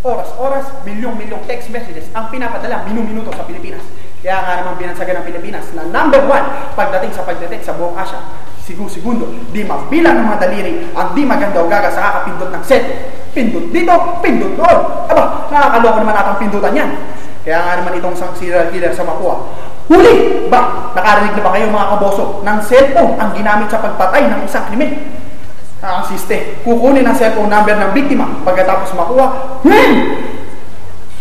Oras-oras, milyong-milyong text messages ang pinapadala minuto sa Pilipinas. Kaya nga naman binansagan ng Pilipinas na #1 pagdating sa pagdetect sa buong Asia. Segundo, di mabilang ng mga daliri ang di maganda o gaga sa kakapindot ng set. Pindot dito, pindot doon. Aba, nakakaloko naman atang pindutan yan. Kaya nga naman itong isang serial killer sa Mapua. Huli! Ba, nakarinig na ba kayo mga kaboso ng cellphone ang ginamit sa pagpatay ng isang krimen? Ang siste, kukunin ang cellphone number ng biktima pagkatapos makuha.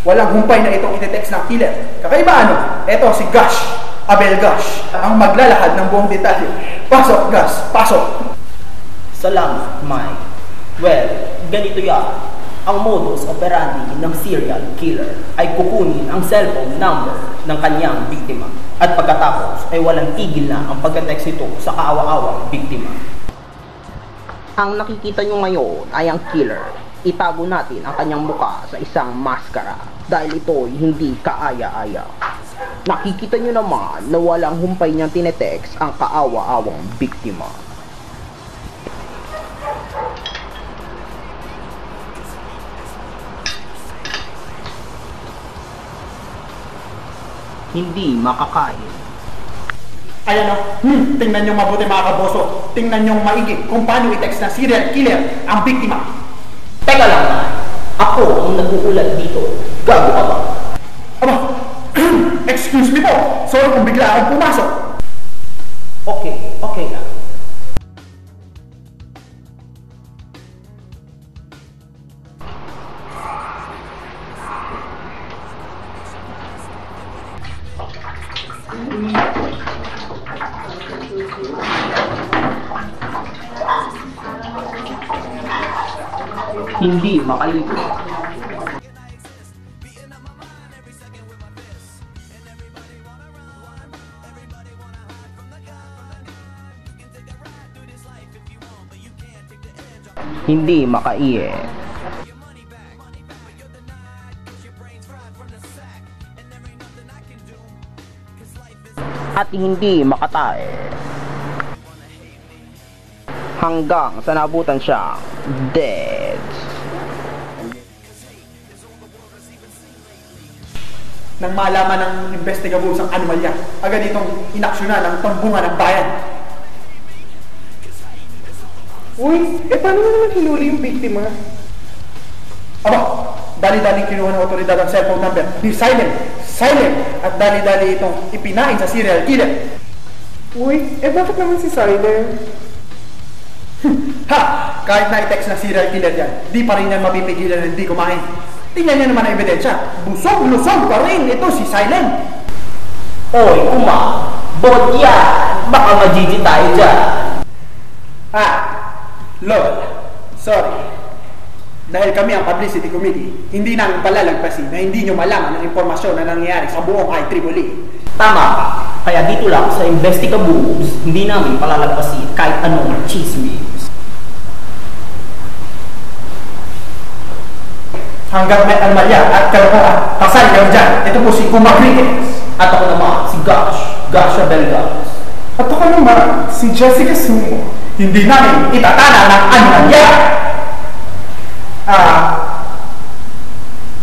Walang humpay na itong itetext ng killer. Kakaiba ano? Ito si Gosh, Abel Gosh, ang maglalahad ng buong detalye. Pasok, Gosh, pasok! Salamat, Mike. Well, ganito yan. Ang modus operandi ng serial killer ay kukunin ang cellphone number ng kanyang biktima at pagkatapos ay walang tigil na ang pagka-text nito sa kaawa-awang biktima. Ang nakikita nyo ngayon ay ang killer. Itago natin ang kanyang muka sa isang maskara dahil ito'y hindi kaaya-aya. Nakikita nyo naman na walang humpay niyang tinetext ang kaawa-awang biktima. Hindi makakain. Ayan o, tingnan nyo mabuti mga kaboso. Tingnan nyo maigi kung paano i-text na serial killer ang biktima. Teka lang na, ako ang nag-uulat dito. Gago ka ba? Aba, excuse me po. Sorry kung bigla akong pumasok. Okay lang. Hindi makaligo. Hindi makaiye. At hindi makatae. Hanggang sa nabutan siya dead. Nang malaman ng investigable sang anomalya, agad itong inaksyonan ang tambungan ng bayan. Uy, paano mo naman hinuli yung biktima? Aba, dali-dali kinuha ng otoridad ang cellphone number ni Silent, at dali-dali itong ipinain sa serial killer. Uy, bakit naman si Silent? Ha! Kahit na i-text na serial killer yan, di pa rin yan mapipigilan na hindi kumain. Tingnan niya naman ang ebidensya. Busog-lusog pa rin ito si Silent. Oy, kuma, bot yan. Baka majiji tayo dyan. Lol, sorry. Dahil kami ang publicity committee, hindi namin palalagpasin na hindi nyo malaman ang impormasyon na nangyayari sa buong IEEE. Tama ka. Kaya dito lang sa Investigables, hindi namin palalagpasin kahit anong chismis. Hanggat may anomalya at kalokohan, pasal kayo dyan. Ito po si Kuma Crickets. At ako naman, si Gosh Abel Gosh. At ako naman, si Jessica Sumo. Hindi namin itatana ng anomalya.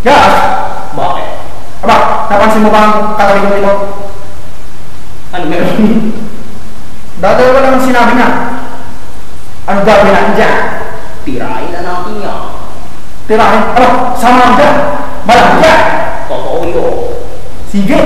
Gosh! Bakit? Aba, napansin mo ba ang katabi ko ito? Ano meron? Dadalawa lang ang sinabi niya. Ano gagawin natin dyan? Tirahin na natin yan. Tirahin? Aba, sama lang dyan. Malang dyan. Totoo yun. Sige.